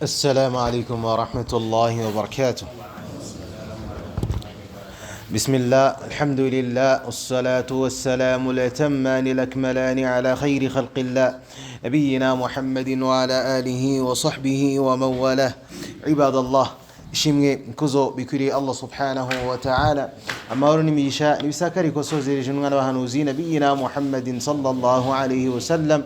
السلام عليكم ورحمة الله وبركاته. بسم الله، الحمد لله، والصلاة والسلام الأتمان الأكملان على خير خلق الله نبينا محمد وعلى آله وصحبه ومن والاه. عباد الله، ishimwe kuzo bikuri Allah subhanahu wa ta'ala, amahoro n'imigisha nibisakari kosozerejwe n'umwana w'abahanuzi nabiyina Muhammadin sallallahu alayhi wa sallam,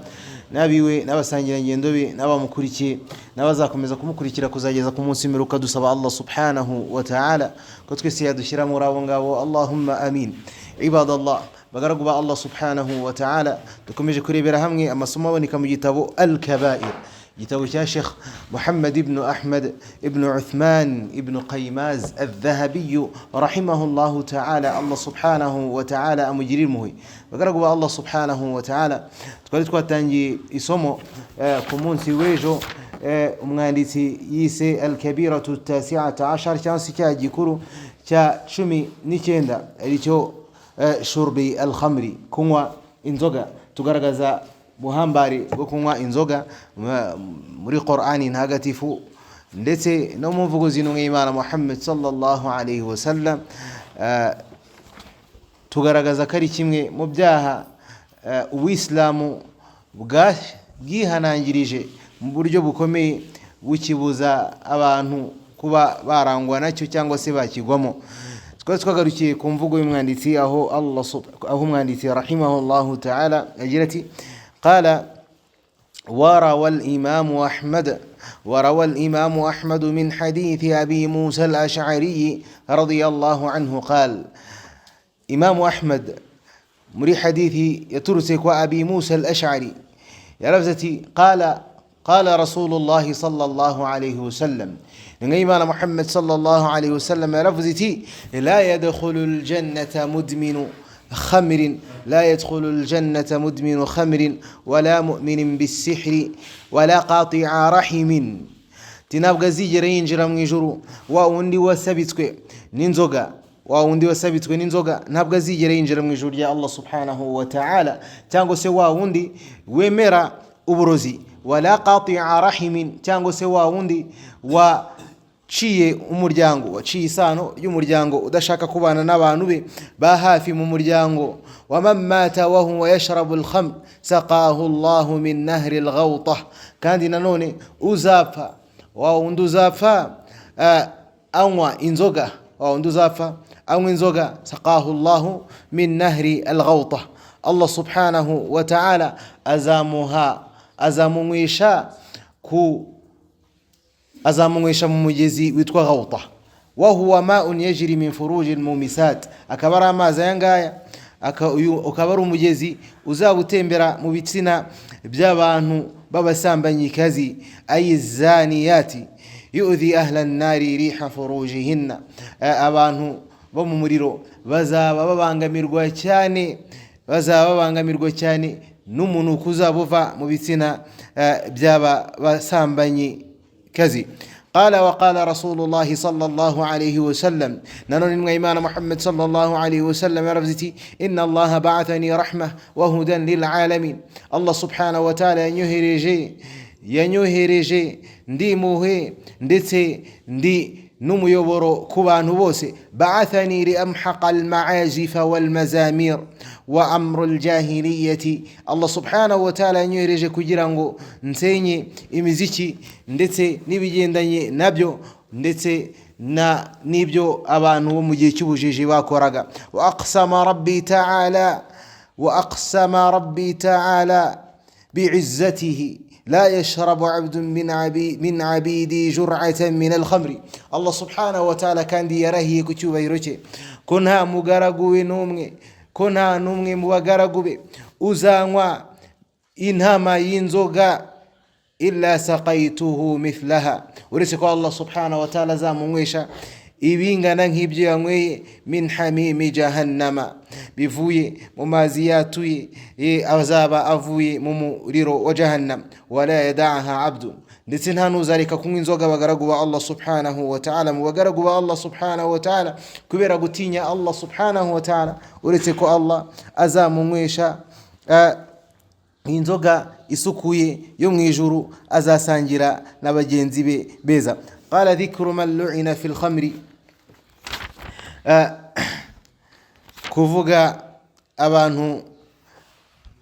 nabiwe n'abasangira ngendo be n'abamukurikiye n'abazakomeza kumukurikira kuzageza ku munsi w'imperuka. Dusaba Allah subhanahu wa ta'ala ko twese yadushyira muri abo ngabo, Allahumma amin. Ibadallah, bagaragu ba Allah subhanahu wa ta'ala, dukomeje kurebera hamwe amasomo aboneka mu gitabo Al-Kaba'ir, gitabo cya Sheikh Muhammad ibn Ahmad ibn Uthman ibn Qaymaz al-Dhahabi rahimahullahu ta'ala. Allah subhanahu wa ta'ala amugirire impuhwe. Bagaragu ba Allah subhanahu wa ta'ala, twari twatangiye isomo ku munsi w'ejo, umwanditsi yise al-kabiratu at-tasi'ata ashar, cyangwa se cya gikuru cya 19 aricyo shurbi al-khamri, kunywa inzoga. Tugaragaza buhambari bwo kunywa inzoga muri Qur'ani ntagatifu ndetse no mu mvugo z'intumwa y'Imana Muhammad sallallahu alayhi wa sallam. Tugaragaza ko ari kimwe mu byaha Ubuislamu bwihanangirije mu buryo bukomeye, bukibuza abantu kuba barangwa nacyo cyangwa se bakigwamo. Twagarukiye ku mvugo y'umwanditsi aho umwanditsi rahimahullahu ta'ala agira ati: قال وروى الإمام أحمد من حديث أبي موسى الأشعري رضي الله عنه قال. إمام أحمد مري حديثي يترسك وأبي موسى الأشعري يرفزتي قال رسول الله صلى الله عليه وسلم، إمام محمد صلى الله عليه وسلم يرفزتي: لا يدخل الجنة مدمن خمر ولا مؤمن بالسحر ولا قاطع رحم. tinabwa zigera yinjira mu ijuru wa undi wasabitswe n'inzoga, ntabwo azigera yinjira mu ijuru rya Allah subhanahu wa ta'ala, cyangwa se wa undi wemera uburozi. wala qati'a rahimin, cyangwa se wa undi waciye isano y'umuryango, udashaka kubana n'abantu be ba hafi mu muryango. wa man mata wa huwa yashrabu al-khamr saqahu Allah min nahri al-ghawtah. kandi nanone uzapfa anywa inzoga, saqahu Allah min nahri al-ghawtah. Allah subhanahu wa ta'ala azamunywesha mu mugezi witwa ghawtah. wa huwa ma'un yajri min furuj al-mumisat, akaba ari amazi ayangaya, ukaba ari umugezi uzabutembera mu bitsina by'abantu b'abasambanyikazi, ayizaniyati yu'dhi ahla an-nari riha furujihinna. abantu bo mu muriro bazaba babangamirwa cyane n'umunuko uzabuva mu bitsina by'aba basambanyikazi. قال وقال رسول الله صلى الله عليه وسلم، ننون إمام محمد صلى الله عليه وسلم رفزتي: إن الله بعثني رحمة وهدى للعالمين. الله سبحانه وتعالى yanyohereje ndi muhe ndetse ndi numuyoboro ku bantu bose. ba'athani li amhaqa al-ma'azif wal mazamir wa amru al-jahiliyyati. Allah subhanahu wa ta'ala yanyohereje kugira ngo nsenye imiziki ndetse nibigendanye nabyo, ndetse nibyo abantu bo mu gihe cy'ubujiji bakoraga. wa aqsama rabbi ta'ala bi'izzatihi لا يشرب عبد من عبيدي جرعة من الخمر. الله سبحانه وتعالى كان يرهي كتوبة يروچه كنها مغارغوي نومwe كنها نومwe مبغارغوبه uzanywa intama y'inzoga illa saqaituhu mithlaha, uretse ko Allah subhanahu wa ta'ala azamunywesha ibingana nk'ibyo yanyweye min hamimi jahannama, bivuye mu mazi yatuye azaba avuye mu muriro wa jahannam. wala yada'aha abdu, ndetse nta nuzareka kunywa inzoga bagaragu ba Allah subhanahu wa ta'ala, mu bagaragu ba Allah subhanahu wa ta'ala, kubera gutinya Allah subhanahu wa ta'ala, uretse ko Allah azamunywesha inzoga isukuye yo mwijuru azasangira n'abagenzi be beza. Qala dhikru man lu'ina fil khamri, kuvuga abantu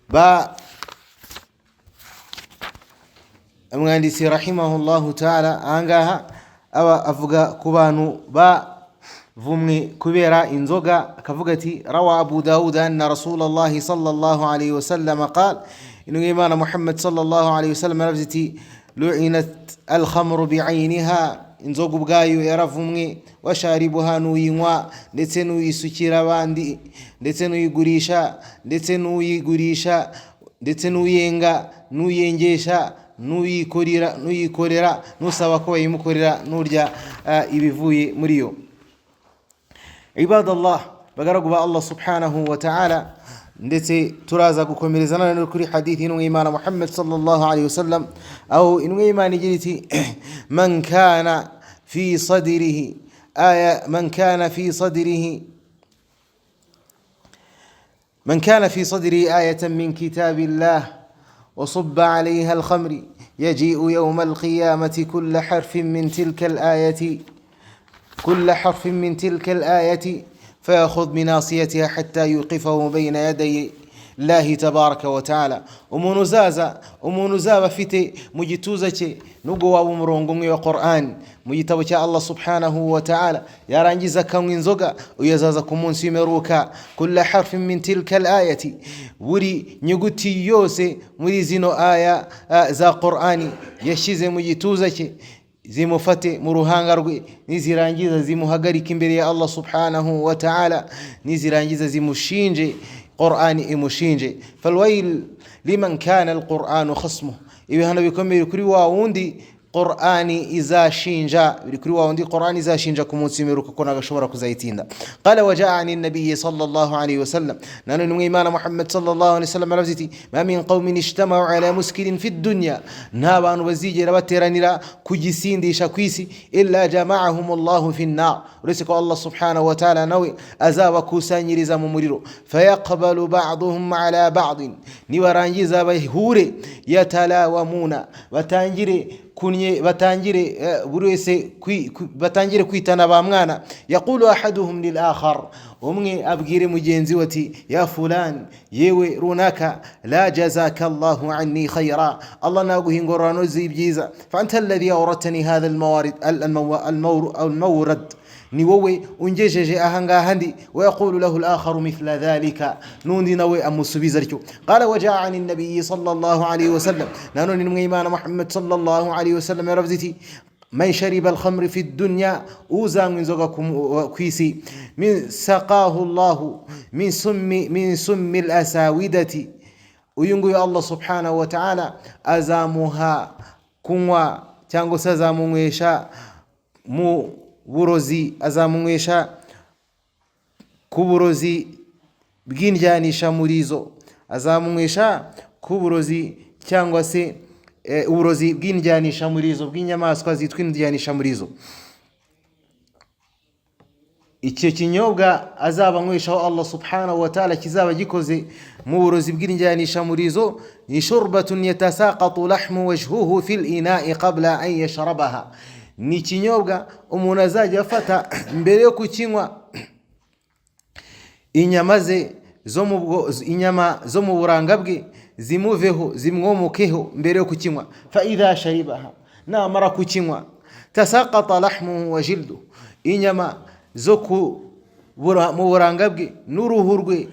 ba umwanditsi rahimahullahu ta'ala angaha aba avuga ku bantu bavumwe kubera inzoga, akavuga ati rawa Abu Dawud anna Rasulullah sallallahu alayhi wasallam qala, inna imana Muhammad sallallahu alayhi wasallam ravziti lu'inat al-khamru bi'ayniha, inzoga ubwayo yaravumwe, washaribuha nuyinywa ndetse nuyisukira abandi ndetse nuyigurisha ndetse nuyenga nuyengesha nuyikorera nusaba ko bayimukorera nurya ibivuye muri yo. Ibadallah, bagaragu ba Allah subhanahu wa ta'ala, ndetse turaza gukomereza nanone kuri hadithi y'intumwa y'Imana Muhammad sallallahu alayhi wasallam, aho intumwa y'Imana igira iti man kana fi sadrihi ayatan min kitabillah وصب عليها الخمر يجيء يوم القيامة كل حرف من تلك الآية فيأخذ بناصيتها حتى يوقفه بين يدي الله تبارك وتعالى. umuntu uzaba afite mu gituza cye nubwo waba umurongo umwe wa Qur'an mu gitabo cya Allah subhanahu wa ta'ala, yarangiza akanywa inzoga, uyazaza ku munsi w'imperuka kulla harfin min tilka al-ayati, buri nyuguti yose muri zino aya za Qur'ani yashize mu gituza cye zimufate mu ruhanga rwe, nizirangiza zimuhagarika imbere ya Allah subhanahu wa ta'ala, nizirangiza zimushinje Qur'ani imushinje. Falwayl liman kana al-Qur'anu khasmuhu, ibihano bikomeye kuri wa wundi Qur'ani izashinja, biri kuri wa wundi Qur'ani izashinja ku munsi w'imperuka ko nagashobora kuzayitinda. Qala waja'ani an-nabiy sallallahu alayhi wasallam, nano ni Imana Muhammad sallallahu alayhi wasallam aravziti ma min qaumin ijtama'u ala muskirin fi dunya, nta bantu bazigera bateranira kugisindisha kwisi illa jama'ahum Allah fi an-nar, uretse ko Allah subhanahu wa ta'ala nawe azabakusanyiriza mu muriro. Fayaqbalu ba'dhum ala ba'd, niwarangiza bahure yatalawamuna, batangire kwitana ba mwana. Yaqulu ahaduhum lil akhar, umwe abwire mugenzi wati ya fulan, yewe runaka, la jazaka Allahu anni khayra, Allah naguhingorano zibyiza, fa anta alladhi awratani hadha al-mawrad, ni wowe ungejeje ahangaha ndi. Wayaqulu lahu al-akharu mithla dhalika, nundi nawe amusubiza ryo. Qala waja'ani an-nabiy sallallahu alayhi wasallam, nano ni Imana Muhammad sallallahu alayhi wasallam yaravziti man shariba al-khamr fi ad-dunya, uzanywa inzoga kwisi, min saqahu Allah min summi al-asawidati, uyu nguyu Allah subhanahu wa ta'ala azamuha kunywa cyangwa se azamunywesha mu burozi, azamunywesha ku burozi bw'indyanisha murizo, azamunywesha ku burozi cyangwa se uburozi bw'indyanisha murizo bw'inyamaswa zitwa indyanisha murizo. Icyo kinyobwa azabanyweshaho Allah subhanahu wa ta'ala kizaba gikoze mu burozi bw'indyanisha murizo, ni shurbatun yatasaqatu lahmu wajhuhu fil ina'i qabla an yashrabaha, ni ikinyobwa umuntu azajya afata mbere yo kukinywa, inyama zo mu buranga bwe zimuveho zimwomokeho mbere yo kukinywa. Fa idha sharibaha, namara kukinywa, tasaqata lahmuhu wa jildu, inyama zo mu buranga bwe n'uruhu rwe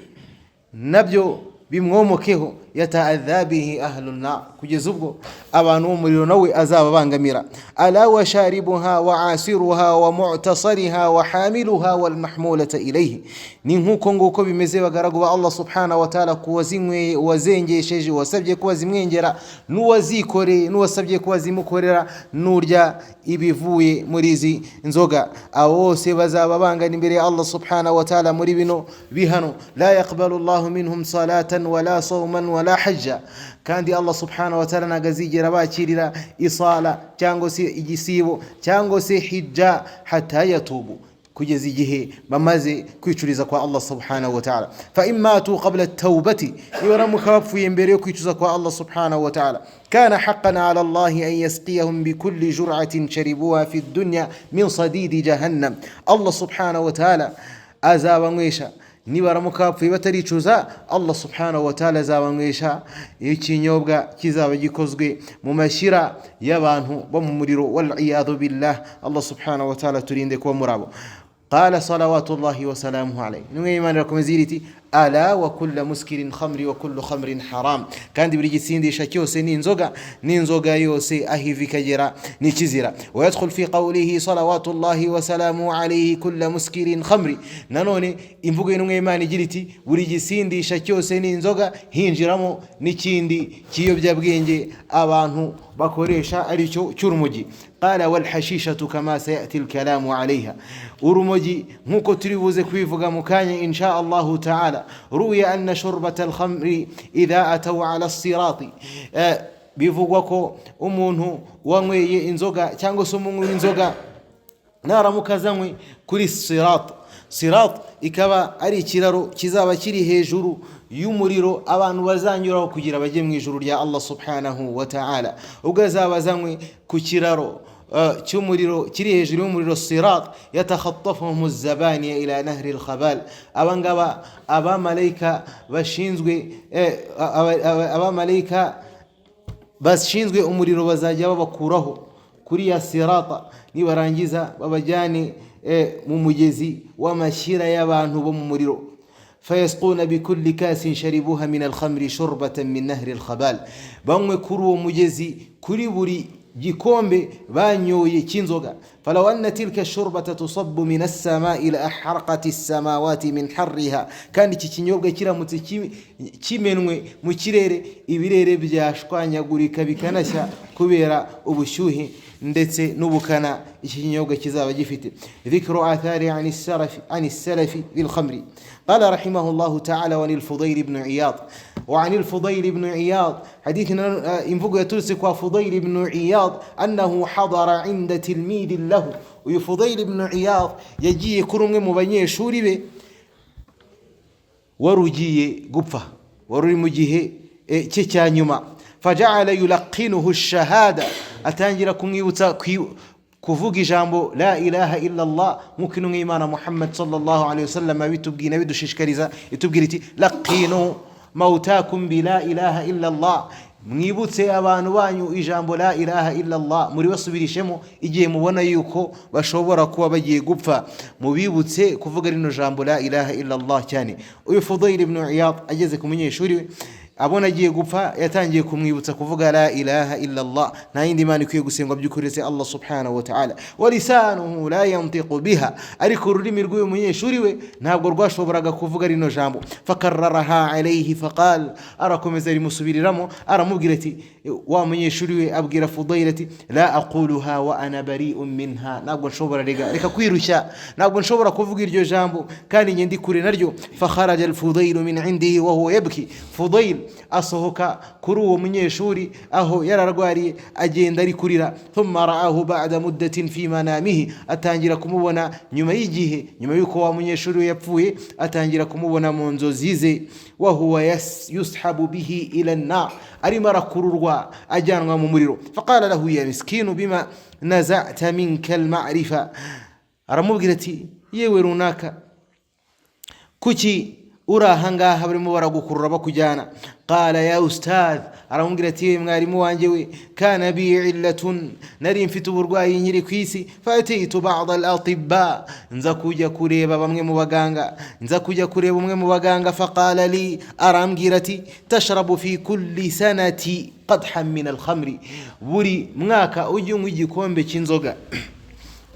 nabyo bimwomokeho, yata'adha bihi ahlun nar, kugeza ubwo abantu b'umuriro nawe azaba bangamira. Ala wa sharibuha wa asiruha wa mu'tasariha wa hamiluha wal mahmulata ilayhi, ni nkuko nguko bimeze bagaragu ba Allah subhanahu wa ta'ala, kuwazinyweye, wazengesheje, wasabye kuba zimwengera, n'uwazikoreye, n'uwasabye kuba zimukorera, n'urya ibivuye muri izi nzoga, abo bose bazaba bangana imbere ya Allah subhanahu wa ta'ala muri bino bihano. La yaqbalu Allah minhum salatan wala sawman wala hajja, kandi Allah subhanahu wa ta'ala nagazigera bakirira isala cyangwa se igisibo cyangwa se hijja hatta yatubu, kugeza igihe bamaze kwicuriza kwa Allah subhanahu wa ta'ala. Fa immatu qabla at-taubati, nibaramuka bapfuye mbere yo kwicuza kwa Allah subhanahu wa ta'ala, kana haqqan ala Allah an yasqiyahum bi kulli jur'atin sharibuha fi ad-dunya min sadid jahannam. Allah subhanahu wa ta'ala azabanywesha, nibaramuka bapfuye bataricuza, Allah subhanahu wa ta'ala azabanywesha ikinyobwa kizaba gikozwe mu mashyira y'abantu bo mu muriro, wal iyadhu billah. Allah subhanahu wa ta'ala turinde kuba murabo. قال صلوات الله وسلامه عليه نميمان لكم زيرتي ألا وكل مسكر خمر وكل خمر حرام. kandi buri gisindisha cyose n'inzoga yose ahivi kagera n'ikizira. ويدخل في قوله صلوات الله وسلامه عليه كل مسكر خمر. nanone imvugo y'umwimana igira iti buri gisindisha cyose n'inzoga hinjiramo n'ikindi kiyobyabwenge abantu bakoresha aricyo cy'urumogi. قال والحشيشة كما سيأتي الكلام عليها. urumogi nkuko turi buze kwivuga mu kanya insha Allah ta'ala. روي أن شربة الخمر إذا أتوا على الصراط. bivugwa ko umuntu wanyweye inzoga cyangwa se umuntu w'inzoga naramukazanywe kuri sirat ikaba ari ikiraro kizaba kiri hejuru y'umuriro abantu bazanyuraho kugira bajye mu ijuru rya Allah subhanahu wa ta'ala. ubwo azabazanywe ku kiraro cy'umuriro kiri hejuru y'umuriro sirat, yatakhattafuhum az-zabaniya ila nahri al-khabal. abangaba abamarayika bashinzwe umuriro bazajya babakuraho kuri ya sirata, nibarangiza babajyane mu mugezi w'amashyira y'abantu bo mu muriro. فيسقون بكل كاس شربوها من الخمر شربة من نهر الخبال. bamwe kuri uwo mugezi kuri buri gikombe banyoye cy'inzoga. فلو أن تلك الشربة تصب من السماء لأحرقت السماوات من حرها. kandi iki kinyobwa kiramutse kimenwe mu kirere, ibirere byashwanyagurika bikanashya kubera ubushyuhe ndetse n'ubukana iki kinyobwa kizaba gifite. ذكر آثار عن السلف بالخمر. قال رحمه الله تعالى وعن الفضيل بن عياض حديثنا ينفق يتلسك وفضيل بن عياض أنه حضر عند تلميذ له. وفضيل بن عياض يجي كرم مبنيه شوري به ورجي قبفة ورمجيه تشانيما. فجعل يلقنه الشهادة أتانجلكم kuvuga ijambo la ilaha illa Allah. mukinu nk'Imana Muhammad sallallahu alayhi wasallam bitubwina bidushishikariza itubwira iti laqinu mautakum bi la ilaha illa Allah. mwibutse abantu banyu ijambo la ilaha illa Allah, muri basubirishemo igihe mubona yuko bashobora kuba bagiye gupfa, mubibutse kuvuga rino jambo la ilaha illa Allah cyane. uyu Fudayl ibn Iyad ageze ku munyeshuri we, abona agiye gupfa, yatangiye kumwibutsa kuvuga la ilaha illa Allah, nta yindi Imana ikwiye gusengwa by'ukuri se Allah subhanahu wa ta'ala. wa lisanuhu la yantiqu biha. ariko ururimi rw'uyu munyeshuri we ntabwo rwashoboraga kuvuga rino jambo. fakarraraha alayhi faqal. arakomeza rimusubiriramo aramubwira ati, wa munyeshuri we abwira Fudayl ati, la aquluha wa ana bari'un minha. ntabwo nshobora reka kwirushya, ntabwo nshobora kuvuga iryo jambo kandi njye ndi kure naryo. fakharaja al-Fudayl min indihi wa huwa yabki. Fudayl asohoka kuri uwo munyeshuri aho yararwariye agenda ari kurira. thumma ra'ahu ba'da muddatin fi manamihi. atangira kumubona nyuma y'igihe, nyuma yuko wa munyeshuri yapfuye, atangira kumubona mu nzozi ze. wa huwa yushabu bihi ila an-nar. arimo arakururwa ajyanwa mu muriro. faqala lahu ya miskinu bima naza'ta minka al-ma'rifa. aramubwira ati, yewe runaka, kuki urahangaha barimo baragukurura bakujyana. qala ya ustadh. aramubwira ati, mwarimu wanjye we, kana bi illatun. nari mfite uburwayi nkiri ku isi. fatitu ba'd al-atibba. nza kujya kureba umwe mu baganga. faqala li. arambwira ati, tashrabu fi kulli sanati qadhan min al-khamri. buri mwaka ujye unywa igikombe cy'inzoga.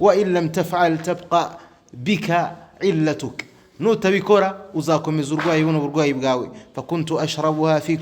wa in lam taf'al tabqa bika illatuk. nutabikora uzakomeza urwayi buno burwayi bwawe. fakuntu ashrabuha fi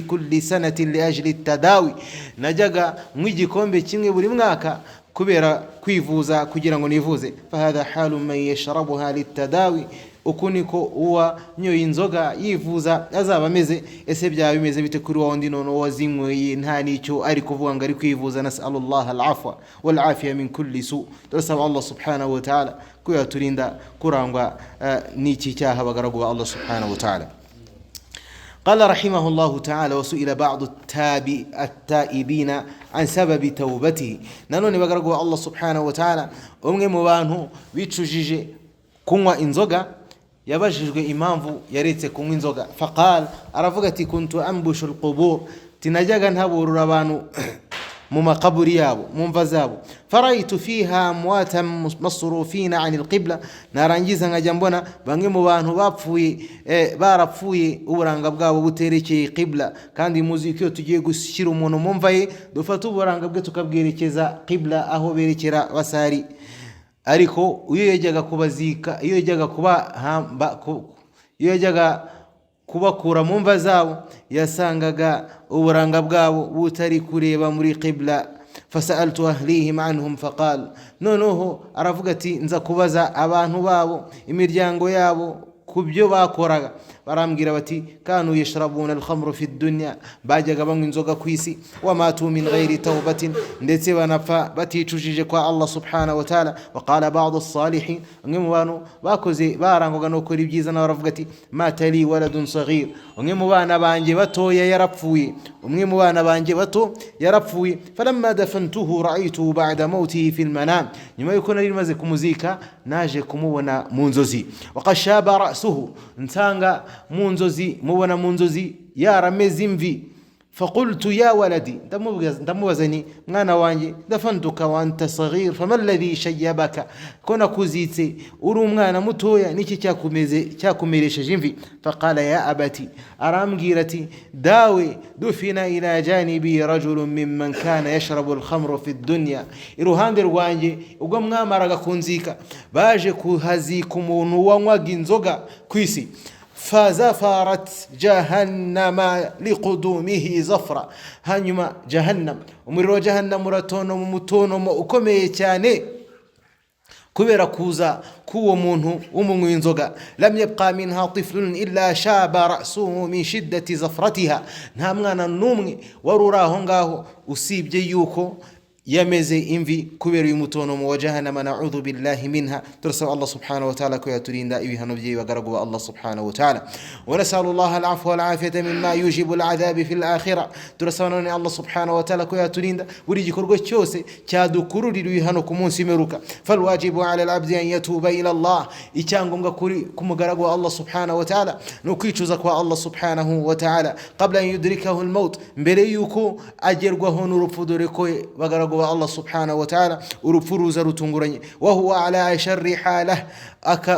kulli sanatin li ajli at-tadawi. najyaga nk'igikombe kimwe buri mwaka kubera kwivuza, kugira ngo nivuze. fahadha halu man yashrabuha lit-tadawi. uku niko uwanyoye inzoga yivuza azaba ameze. Ese byaba bimeze bite kuri wa wundi none wazinyweye nta nicyo ari kuvuga ngo ari kwivuza? Nasallallahu al-afwa wal afiya min kulli su. Turasaba Allah subhanahu wa ta'ala ko yaturinda kurangwa n'iki cyaha bagaragu ba Allah subhanahu wa ta'ala. قال رحمه الله تعالى: وسئل بعض التائبين عن سبب توبته. nanone bagaragu Allah subhanahu wa ta'ala, umwe mu bantu bicujije kunywa inzoga yabajijwe impamvu yaretse kunywa inzoga. Faqal, aravuga ati: kuntu ambushu alqubur, tinajyaga ntaburura abantu mu makaburi yabo, mu mva zabo. Faraitu fiha amwatan masrufina an alqibla, narangiza nkajya mbona bamwe mu bantu barapfuye uburanga bwabo buterekeye qibla. Kandi muzi ko tugiye gushyira umuntu mu mva ye dufata uburanga bwe tukabwerekeza qibla, aho berekera basari. Ariko iyo yajyaga kubazika, iyo yajyaga kubakura mu mva zabo, yasangaga uburanga bwabo butari kureba muri qibla. Fasaltu ahlihim anhum faqal, noneho aravuga ati: nza kubaza abantu babo, imiryango yabo kubyo bakoraga. Barambwira bati: kanu yashrabuna al-khamru fi dunya, bajyaga banywa inzoga ku isi. Wa matu min ghairi tawbatin, ndetse banapfa baticujije kwa Allah subhanahu wa ta'ala. Wa qala ba'd as-salihin, umwe mu bantu bakoze barangoga no gukora ibyiza, na baravuga ati: matali waladun saghir, umwe mu bana banje batoya yarapfuye, umwe mu bana banje bato yarapfuye. Falamma dafantuhu ra'aytuhu ba'da mawtihi fi al-manam, nyuma yuko nari maze kumuzika naje kumubona mu nzozi. Wa qashaba ra'suhu, nsanga mu nzozi, mubona mu nzozi yarameze imvi. فقلت يا ولدي, ndamubaza ni: mwana wanjye, dafantuka wa anta saghir fama alladhi shayyabaka, ko nakuzitse uri umwana mutoya, niki cyakumeresheje imvi? Faqala ya abati, arambwira ati: dawe dufina ila janibi rajulun mimman kana yashrabu al-khamra fi dunya, iruhande rwanjye ubwo mwamaraga kunzika baje kuhazika umuntu wanywaga inzoga ku isi. فزفرت جهنم لقدومه زفرة, hanyuma jahannam, umuriro wa jahannam uratono mutono ukomeye cyane kubera kuza kuwo muntu w'umunywi inzoga. Lam yabqa minha tiflun illa shaba ra'suhu min shiddati zafratiha, nta mwana numwe wari uraho ngaho usibye yuko yameze imvi kubera uyu mutono wa jahannama. Na'udhu billahi minha. Turasaba Allah subhanahu wa ta'ala ko yaturinda ibihano bye bagaragu ba Allah subhanahu wa ta'ala. Wa nasallu Allah al-afwa wal afiyata mimma yujibu al-'adhab fi al-akhirah. Turasaba Allah subhanahu wa ta'ala ko yaturinda buri gikorwa cyose cyadukururira ibihano ku munsi meruka. Fal wajibu 'ala al-'abdi an yatuba ila Allah, icyangombwa kuri kumugaragu wa Allah subhanahu wa ta'ala no kwicuza kwa Allah subhanahu wa ta'ala qabla an yudrikahu al-maut, mbere yuko agerwaho n'urupfu, dore ko bagaragu wa Allah subhanahu wa ta'ala urupfu ruza rutunguranye. Wa huwa ala sharri halah,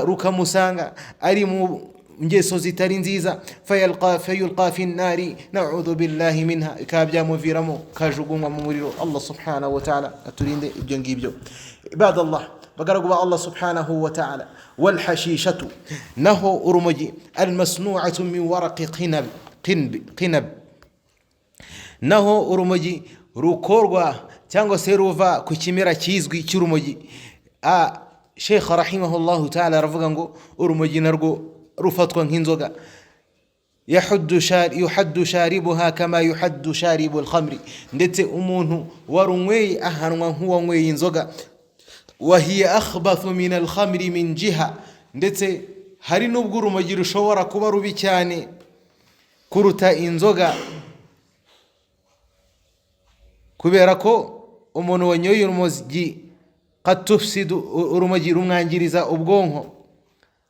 rukamusanga ari mu ngeso zitari nziza. Fayulqa fi nnari, na'udhu billahi minha, ikabyamuviramo kajugunywa mu muriro. Allah subhanahu wa ta'ala aturinde ibyo ngibyo. Ibadallah, bagaragu ba Allah subhanahu wa ta'ala, wal hashishatu, naho urumogi, al masnu'atu min waraqi qinab, naho urumogi rukorwa cyangwa se ruva ku kimera kizwi cy'urumogi. Sheikh rahimahullahu ta'ala aravuga ngo urumogi narwo rufatwa nk'inzoga. yuhaddu sharibuha kama yuhaddu sharibu al-khamri, ndetse umuntu warunyweye ahanwa nk'uwanyweye inzoga. Wa hiya akhbathu min al-khamri min jiha, ndetse hari n'ubwo urumogi rushobora kuba rubi cyane kuruta inzoga, kubera ko umuntu wanyoye urumogi qad tufsidu, urumogi rumwangiriza ubwonko.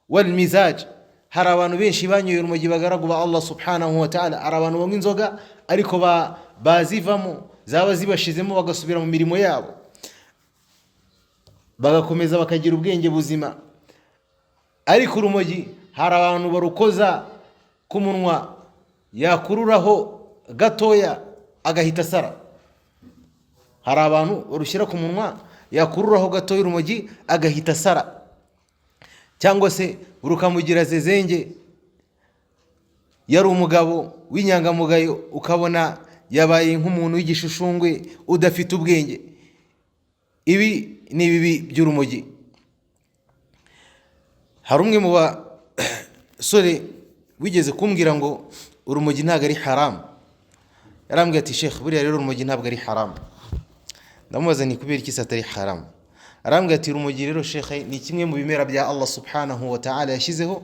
Wal mizaj, hari abantu benshi banyoye urumogi bagaragu ba Allah subhanahu wa ta'ala. Hari abantu banywa inzoga ariko bazivamo, zaba zibashizemo bagasubira mu mirimo yabo, bagakomeza bakagira ubwenge buzima. Ariko urumogi hari abantu barukoza ku munwa, yakururaho gatoya agahita sara. Hari abantu barushyira ku munwa, yakururaho gatoya urumogi agahita sara, cyangwa se rukamugira zezenge. Yari umugabo w'inyangamugayo ukabona yabaye nk'umuntu w'igishushungwe udafite ubwenge. Ibi ni bibi by'urumogi. Hari umwe sore wigeze kumbwira ngo urumogi ntabwo ari haram, yarambwiye ati Sheikh buriya rero urumogi ntabwo ari haram. Ndamubaza ni kubera iki atari haram? Arambwiye ati urumogi rero Sheikh ni kimwe mu bimera bya Allah subhanahu wa ta'ala yashyizeho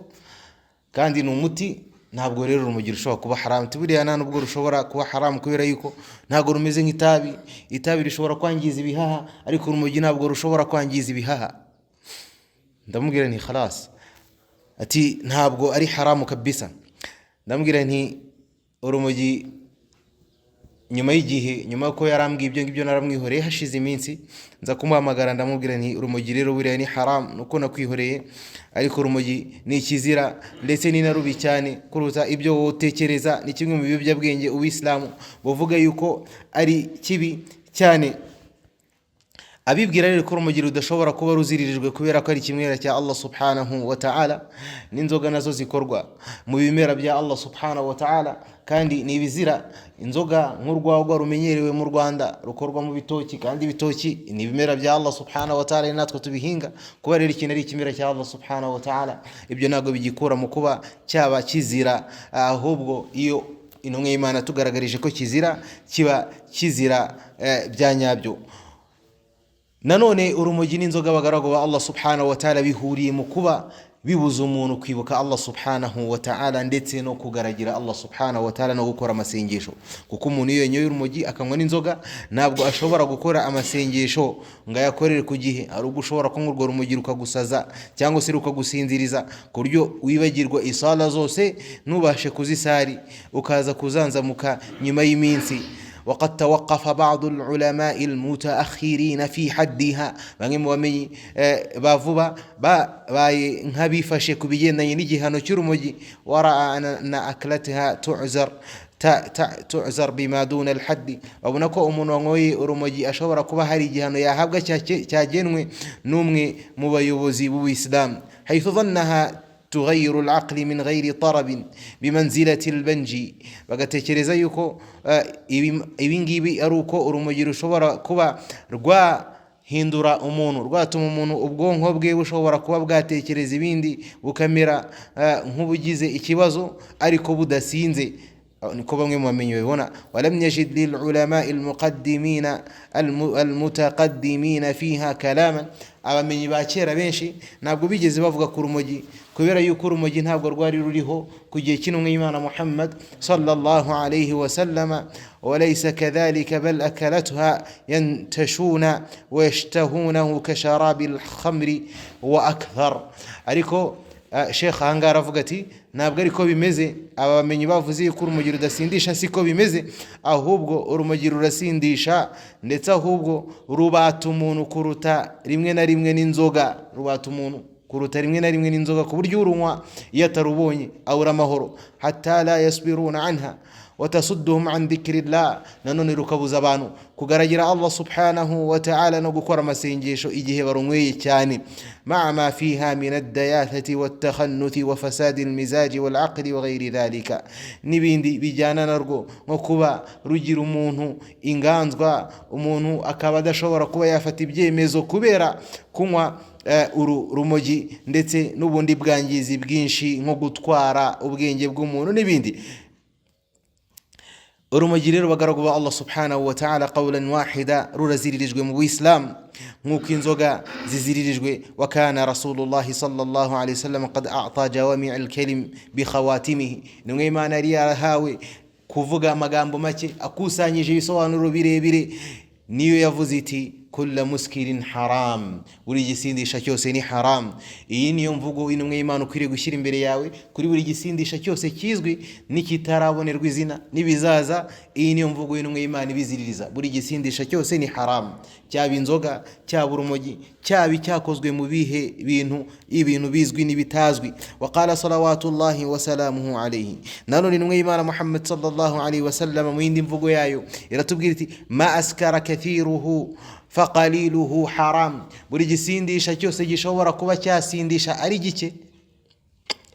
kandi ni umuti, ntabwo rero urumogi rushobora kuba haram. Buriya nta nubwo rushobora kuba haram kubera yuko ntabwo rumeze nk'itabi. Itabi rishobora kwangiza ibihaha ariko urumogi ntabwo rushobora kwangiza ibihaha. Ndamubwira nti khalas, ati ntabwo ari haramu kabisa. Ndamubwira nti urumogi nyuma y'igihe, nyuma ko yarambwiye ibyo ngibyo naramwihoreye, hashize iminsi nza kumuhamagara ndamubwira nti urumogi rero buriya ni haram nuko nakwihoreye, ariko urumogi ni ikizira ndetse ni narubi cyane kuruta ibyo wotekereza. Ni kimwe mu biyobyabwenge Uislamu buvuga yuko ari kibi cyane. Abibwira rero ko urumogi rudashobora kuba ruziririjwe kubera ko ari kimwera cya Allah subhanahu wa ta'ala, n'inzoga nazo zikorwa mu bimera bya Allah subhanahu wa ta'ala kandi ni ibizira. Inzoga nk'urwagwa rumenyerewe mu Rwanda rukorwa mu bitoki, kandi ibitoki ni ibimera bya Allah subhanahu wa ta'ala, natwe tubihinga. Kuba rero ikintu ari ikimera cya Allah subhanahu wa ta'ala, ibyo ntabwo bigikura mu kuba cyaba kizira, ahubwo iyo intumwa y'Imana tugaragarije ko kizira, kiba kizira bya nyabyo. Nanone urumogi n'inzoga abagaragu ba Allah subhanahu wa ta'ala bihuriye mu kuba bibuza umuntu kwibuka Allah subhanahu wa ta'ala ndetse no kugaragira Allah subhanahu wa ta'ala no gukora amasengesho. Kuko umuntu iyo yanyoye urumogi akanywa n'inzoga ntabwo ashobora gukora amasengesho ngo ayakorere ku gihe. Ari ubwo ushobora kunywa urwo rumogi rukagusaza cyangwa se rukagusinziriza ku buryo wibagirwa isala zose ntubashe kuzisari, ukaza kuzanzamuka nyuma y'iminsi. وقد توقف بعض العلماء المتأخرين في حدها. Bamwe mu bamenyi bavuba baye nk'abifashe ku bigendanye n'igihano cy'urumogi, wara na aklataha tu'zar bima duna al-hadd. Babona ko umuntu wanyoye urumogi ashobora kuba hari igihano yahabwa cyagenwe n'umwe mu bayobozi b'Uislamu, حيث ظنها تغير العقل من غير طرب بمنزلة البنجي. bagatekereza yuko ibi ngibi ari uko urumogi rushobora kuba rwahindura umuntu, rwatuma umuntu ubwonko bwe bushobora kuba bwatekereza ibindi bukamera nk'ubugize ikibazo ariko budasinze. niko bamwe mu bamenyi babibona. walam yajid lil ulama al muqaddimina al mutaqaddimina fiha kalaman. Abamenyi ba kera benshi ntabwo bigeze bavuga ku rumogi kubera yuko urumogi ntabwo rwari ruriho ku gihe cy'intumwa y'Imana Muhammad sallallahu alayhi wa sallama. وليس كذلك بل أكلتها ينتشون ويشتهونه كشراب الخمر وأكثر. ariko Sheikh Hangara avuga ati ntabwo ariko bimeze. Abamenyi bavuze ko urumogi rudasindisha siko bimeze, ahubwo urumogi rurasindisha ndetse ahubwo rubata umuntu kuruta rimwe na rimwe n'inzoga. Rubata umuntu kuruta rimwe na rimwe n'inzoga ku buryo urunywa iyo atarubonye abura amahoro. hatta la yasbiruna anha watasudduhum an dhikrillah. Nanone rukabuza abantu kugaragira Allah subhanahu wa ta'ala no gukora amasengesho igihe barunyweye cyane. ma'a ma fiha min ad-dayathati wat-takhannuthi wa fasad al-mizaj wal-aqli wa ghayri dhalika. Nibindi bijyana narwo nko kuba rugira umuntu inganzwa, umuntu akaba adashobora kuba yafata ibyemezo kubera kunywa urumogi, ndetse n'ubundi bwangizi bwinshi nko gutwara ubwenge bw'umuntu n'ibindi. urumogi rero bagaragu ba Allah subhanahu wa ta'ala qawlan wahida ruraziririjwe mu Islam nk'uko inzoga ziziririjwe. wa kana Rasulullah sallallahu alayhi wasallam qad a'ta jawami' al-kalim bi khawatimihi. Nimwe Imana yari yarahawe kuvuga amagambo make akusanyije ibisobanuro birebire. Niyo yavuze iti kulla muskirin haram, buri gisindisha cyose ni haram. Iyi niyo mvugo intumwa y'Imana ukwiriye gushyira imbere yawe kuri buri gisindisha cyose kizwi n'ikitarabonerwa izina n'ibizaza. Iyi niyo mvugo y'intumwa y'Imana ibiziririza. Buri gisindisha cyose ni haram, cyaba inzoga, cyaba urumogi, cyaba cyakozwe mu bihe ibintu bizwi n'ibitazwi. Waqala salawatullahi wa salamuhu alayhi. Nanone intumwa y'Imana Muhammad sallallahu alayhi wa sallam mu yindi mvugo yayo iratubwira iti ma askara kathiruhu faqaliluhu haram. Buri gisindisha cyose gishobora kuba cyasindisha ari gike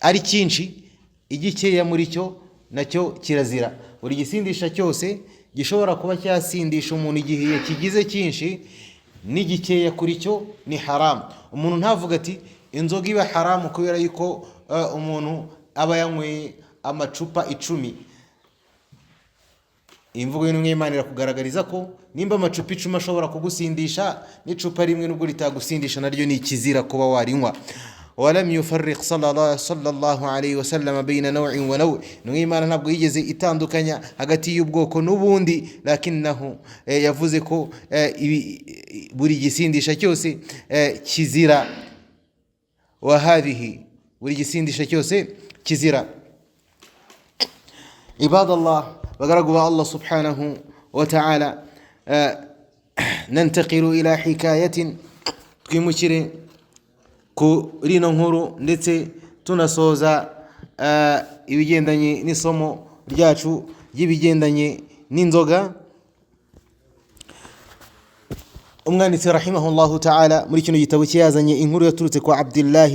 ari cyinshi, igikeya muri cyo nacyo kirazira. Buri gisindisha cyose gishobora kuba cyasindisha umuntu igihe kigize cyinshi, n'igikeya kuri cyo ni haram. Umuntu ntavuga ati inzoga iba haram kubera yuko umuntu aba yanyweye amacupa 10. Imvugo y'intumwa y'Imana irakugaragariza ko nimba amacupa 10 ashobora kugusindisha, n'icupa rimwe nubwo litagusindisha naryo ni ikizira kuba warinywa. ولم يفرق صلى الله عليه وسلم بين نوع ونوع. N'Imana ntabwo yigeze itandukanya hagati y'ubwoko n'ubundi, lakinahu yavuze ko buri gisindisha cyose kizira, wa hadhihi buri gisindisha cyose kizira. Ibadallah, bagaragu ba Allah subhanahu wa ta'ala, nantaqilu ila hikayatin, twimukire ku rino nkuru ndetse tunasoza ibigendanye n'isomo ryacu ry'ibigendanye n'inzoga. Umwanditsi rahimahullahu ta'ala muri kino gitabo cyazanye inkuru yaturutse kwa Abdullah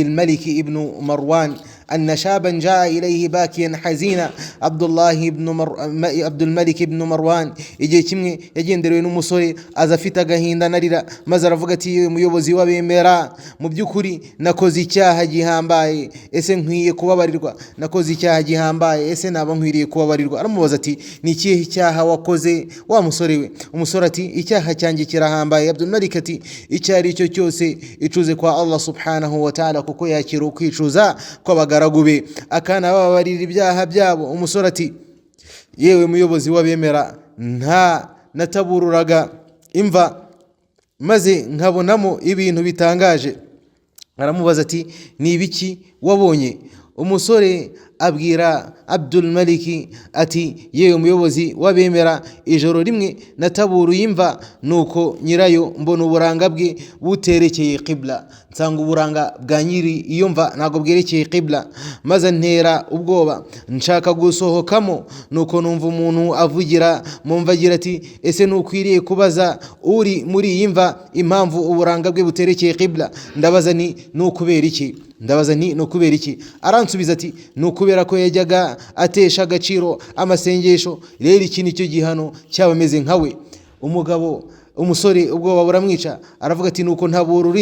Malik ibn Marwan أن شابا جاء إليه باكيا حزينا. عبد الملك بن مروان igihe kimwe yagenderewe n'umusore azafite agahinda narira, maze aravuga ati umuyobozi w'abemera, mu by'ukuri nakoze icyaha gihambaye, ese nkwiye kubabarirwa? Nakoze icyaha gihambaye, ese naba nkwiriye kubabarirwa? Aramubaza ati ni ikihe cyaha wakoze wa musore we? Umusore ati icyaha cyanjye kirahambaye. Abdul Malik ati icyo ari cyo cyose icuze kwa Allah subhanahu wa ta'ala, kuko yakira ukwicuza kw'abagaragu be akanababarira ibyaha byabo. Umusore ati yewe muyobozi w'abemera, nta natabururaga imva maze nkabonamo ibintu bitangaje. Aramubaza ati ni ibiki wabonye? Umusore abwira Abdul Malik ati yewe muyobozi w'abemera, ijoro rimwe nataburuye imva, nuko nyirayo mbona uburanga bwe buterekeye qibla. Nsanga uburanga bwa nyiri iyo mva ntago bwerekeye qibla, maze ntera ubwoba nshaka gusohokamo, nuko numva umuntu avugira mu mva agira ati ese nukwiriye kubaza uri muri iyi mva impamvu uburanga bwe buterekeye qibla? Ndabaza ni nukubera iki? Aransubiza ati nukubera ko yajyaga atesha agaciro amasengesho, rero iki nicyo gihano cy'abameze nkawe. Umusore ubwoba buramwica, aravuga ati nuko ntaburura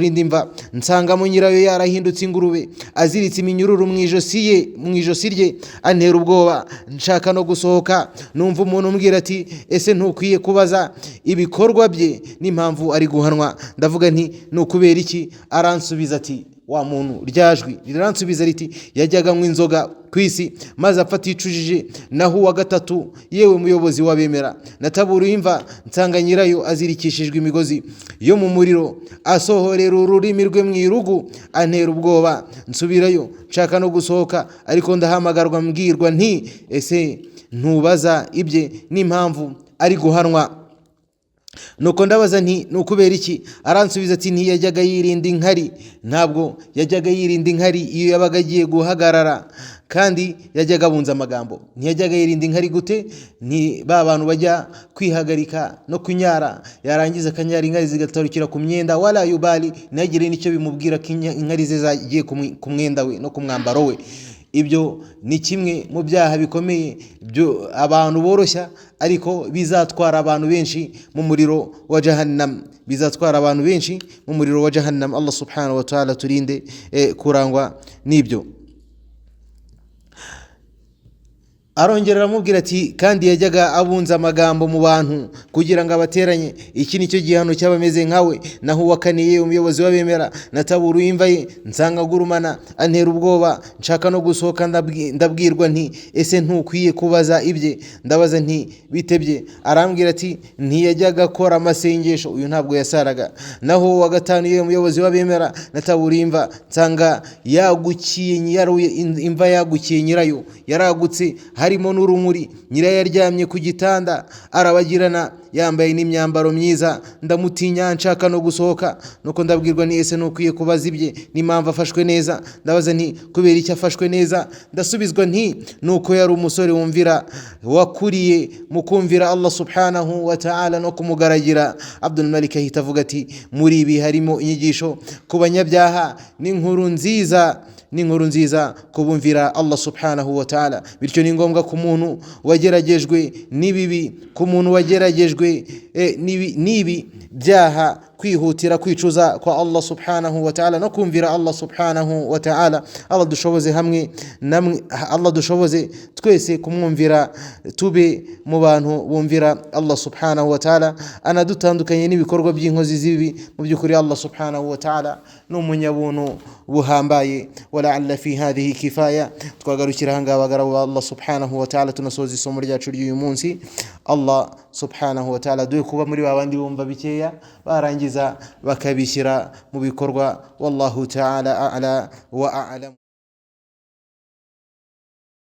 indi mva, nsangamo nyirayo yarahindutse ingurube, aziritse iminyururu mu ijosi rye, antera ubwoba nshaka no gusohoka. Numva umuntu umbwira ati ese ntukwiye kubaza ibikorwa bye n'impamvu ari guhanwa? Ndavuga nti nukubera iki? Aransubiza ati wa muntu ryajwi riransubiza riti yajyaga anywa inzoga ku isi maze afata icujije. Naho uwa gatatu, yewe muyobozi w'abemera, nataburuye imva nsanga nyirayo azirikishijwe imigozi yo mu muriro, asohorera ururimi rwe mu irugu, antera ubwoba nsubirayo nshaka no gusohoka, ariko ndahamagarwa mbwirwa nti ese ntubaza ibye n'impamvu ari guhanwa? Nuko ndabaza nti nukubera iki? Aransubiza ati ntiyajyaga yirinda inkari. Ntabwo yajyaga yirinda inkari iyo yabaga agiye guhagarara, kandi yajyaga abunza amagambo. Ntiyajyaga yirinda inkari gute? Ni ba bantu bajya kwihagarika no kunyara, yarangiza akanyara inkari zigatarukira ku myenda, wala yubali, ntagire nicyo bimubwira ko inkari ze zagiye ku mwenda we no ku mwambaro we. Ibyo ni kimwe mu byaha bikomeye byo abantu boroshya, ariko bizatwara abantu benshi mu muriro wa jahannam. Allah subhanahu wa ta'ala turinde kurangwa n'ibyo. Arongera aramubwira ati kandi yajyaga abunza amagambo mu bantu kugira ngo abateranye. Iki nicyo gihano cy'abameze nkawe. Naho wakaniye umuyobozi w'abemera, nataburuye imva ye nsanga gurumana, antera ubwoba nshaka no gusohoka, ndabwirwa nti ese ntukwiye kubaza ibye? Ndabaza nti bitebye? Arambwira ati ntiyajyaga akora amasengesho, uyu ntabwo yasaraga. Naho wa gatanu, yewe umuyobozi w'abemera, nataburuye imva nsanga imva yagukiye nyirayo, yaragutse harimo n'urumuri. Nyirayo yaryamye ku gitanda arabagirana, yambaye n'imyambaro myiza, ndamutinya nshaka no gusohoka. Nuko ndabwirwa ni ese nukwiye kubaza ibye n'impamvu afashwe neza? Ndabaza nti kubera icyo afashwe neza? Ndasubizwa nti nuko yari umusore wumvira, wakuriye mu kumvira Allah subhanahu wa ta'ala no kumugaragira. Abdul Malik ahita avuga ati muri ibi harimo inyigisho ku banyabyaha n'inkuru nziza kubumvira Allah subhanahu wa ta'ala. Bityo ni ngombwa ku muntu wageragejwe n'ibibi, ku muntu wageragejwe n'ibi byaha, kwihutira kwicuza kwa Allah subhanahu wa ta'ala no kumvira Allah subhanahu wa ta'ala. Allah dushoboze hamwe namwe, Allah dushoboze twese kumwumvira, tube mu bantu bumvira Allah subhanahu wa ta'ala, anadutandukanye n'ibikorwa by'inkozi zibi. Mu byukuri Allah subhanahu wa ta'ala n'umunyabuntu buhambaye. Wala'alla fi hadhihi kifaya. Twagarukira hanga abagarabu ba Allah subhanahu wa ta'ala tunasoza isomo ryacu ry'uyu munsi. Allah subhanahu wa ta'ala duhe kuba muri babandi bumva bikeya barangiza bakabishyira mu bikorwa. Wallahu ta'ala a'la wa a'lam.